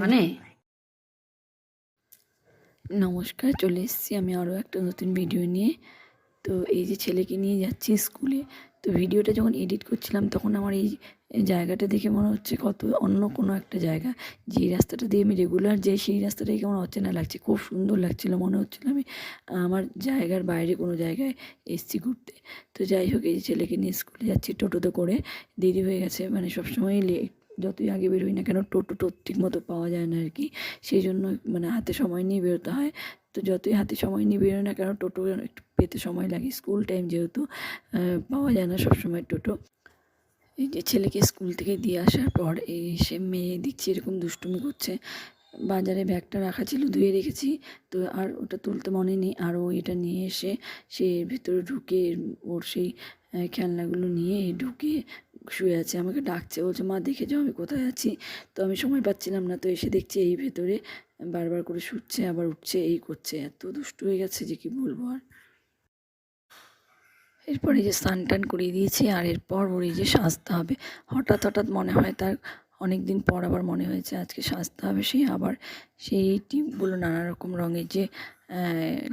মানে নমস্কার, চলে এসেছি আমি আরও একটা নতুন ভিডিও নিয়ে। তো এই যে ছেলেকে নিয়ে যাচ্ছি স্কুলে, তো ভিডিওটা যখন এডিট করছিলাম তখন আমার এই জায়গাটা দেখে মনে হচ্ছে কত অন্য কোনো একটা জায়গা। যে রাস্তাটা দিয়ে আমি রেগুলার যাই সেই রাস্তাটাই কেমন অচেনা লাগছে, খুব সুন্দর লাগছিলো, মনে হচ্ছিলো আমি আমার জায়গার বাইরে কোনো জায়গায় এসছি ঘুরতে। তো যাই হোক, এই ছেলেকে নিয়ে স্কুলে যাচ্ছি টোটোতে করে। দেরি হয়ে গেছে, মানে সবসময়ই লেট, যতই আগে বেরোই না কেন টোটো ঠিক মতো পাওয়া যায় না আর কি। সেই জন্য মানে হাতে সময় নিয়ে বেরোতে হয়। তো যতই হাতে সময় নিয়ে বেরোয় না কেন টোটো একটু পেতে সময় লাগে, স্কুল টাইম যেহেতু পাওয়া যায় না সবসময় টোটো। এই যে ছেলেকে স্কুল থেকে দিয়ে আসার পর এসে মেয়ে দেখছি এরকম দুষ্টুমি করছে। বাজারে ব্যাগটা রাখা ছিল, ধুয়ে রেখেছি, তো আর ওটা তুলতে মনে নেই। আর ও এটা নিয়ে এসে সে ভেতরে ঢুকে ওর সেই খেলনাগুলো নিয়ে ঢুকে শুয়ে আছে, আমাকে ডাকছে, বলছে মা দেখে যাও আমি কোথায় আছি। তো আমি সময় পাচ্ছিলাম না, তো এসে দেখছি এই ভেতরে বারবার করে শুচ্ছে আবার উঠছে, এই করছে, এত দুষ্টু হয়ে গেছে যে কি বলবো আর। এরপরে যে স্নান টান করিয়ে দিয়েছি, আর এরপর ওর এই যে সাজতে হবে। হঠাৎ মনে হয় তার, অনেক দিন পর আবার মনে হয়েছে আজকে সাজতে হবে। সে আবার সেই টিপগুলো নানা রকম রঙের যে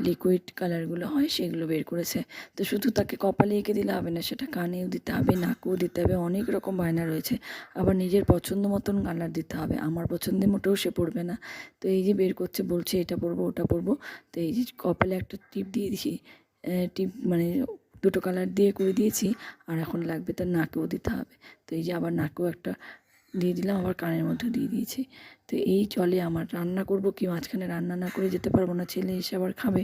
লিকুইড কালারগুলো হয় সেগুলো বের করেছে। তো শুধু তাকে কপালে এঁকে দিলে হবে না, সেটা কানেও দিতে হবে, নাকেও দিতে হবে, অনেক রকম বায়না রয়েছে। আবার নিজের পছন্দ মতন কালার দিতে হবে, আমার পছন্দের মোটেও সে পড়বে না। তো এই যে বের করছে, বলছে এটা পরবো ওটা পরবো। তো এই যে কপালে একটা টিপ দিয়ে দিয়েছি, টিপ মানে দুটো কালার দিয়ে করে দিয়েছি, আর এখন লাগবে তার নাকেও দিতে হবে। তো এই যে আবার নাকেও একটা দিয়ে দিলাম, আবার কানের মধ্যে দিয়ে দিয়েছি। তো এই চলে আমার। রান্না করব কি, মাঝখানে রান্না না করে যেতে পারবো না, ছেলে এসে আবার খাবে।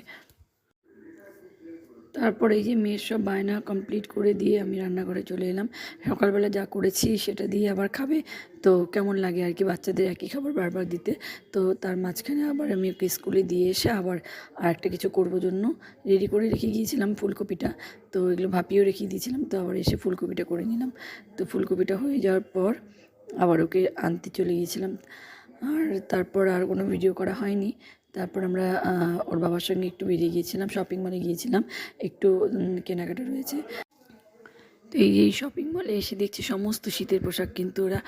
তারপরে এই যে মেয়ের সব বায়না কমপ্লিট করে দিয়ে আমি রান্নাঘরে চলে এলাম। সকালবেলা যা করেছি সেটা দিয়ে আবার খাবে, তো কেমন লাগে আর কি বাচ্চাদের একই খাবার বারবার দিতে। তো তার মাঝখানে আবার আমি ওকে স্কুলে দিয়ে এসে আবার আর একটা কিছু করবো জন্য রেডি করে রেখে গিয়েছিলাম ফুলকপিটা। তো এগুলো ভাপিয়েও রেখে দিয়েছিলাম, তো আবার এসে ফুলকপিটা করে নিলাম। তো ফুলকপিটা হয়ে যাওয়ার পর আবার ওকে আনতে চলে গিয়েছিলাম। আর তারপর আর কোনো ভিডিও করা হয়নি। তারপর আমরা ওর বাবার সঙ্গে একটু বেরিয়ে গিয়েছিলাম, শপিং মলে গিয়েছিলাম, একটু কেনাকাটা রয়েছে। তো এই শপিং মলে এসে দেখছি সমস্ত শীতের পোশাক কিন্তু ওরা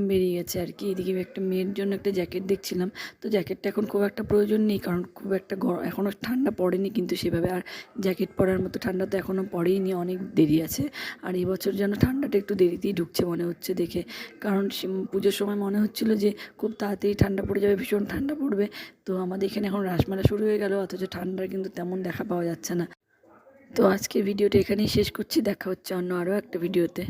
বেরিয়ে গেছে আর কি। এদিকে একটা মেয়ের জন্য একটা জ্যাকেট দেখছিলাম, তো জ্যাকেটটা এখন খুব একটা প্রয়োজন নেই, কারণ খুব একটা এখনও ঠান্ডা পড়েনি কিন্তু সেভাবে। আর জ্যাকেট পরার মতো ঠান্ডা তো এখনও পড়েইনি, অনেক দেরি আছে। আর এই বছর যেন ঠান্ডাটা একটু দেরিতেই ঢুকছে মনে হচ্ছে দেখে, কারণ পুজোর সময় মনে হচ্ছিলো যে খুব তাড়াতাড়ি ঠান্ডা পড়ে যাবে, ভীষণ ঠান্ডা পড়বে। তো আমাদের এখানে এখন রাসমেলা শুরু হয়ে গেল, অথচ ঠান্ডার কিন্তু তেমন দেখা পাওয়া যাচ্ছে না। তো আজকের ভিডিওটা এখানেই শেষ করছি, দেখা হচ্ছে অন্য আরও একটা ভিডিওতে।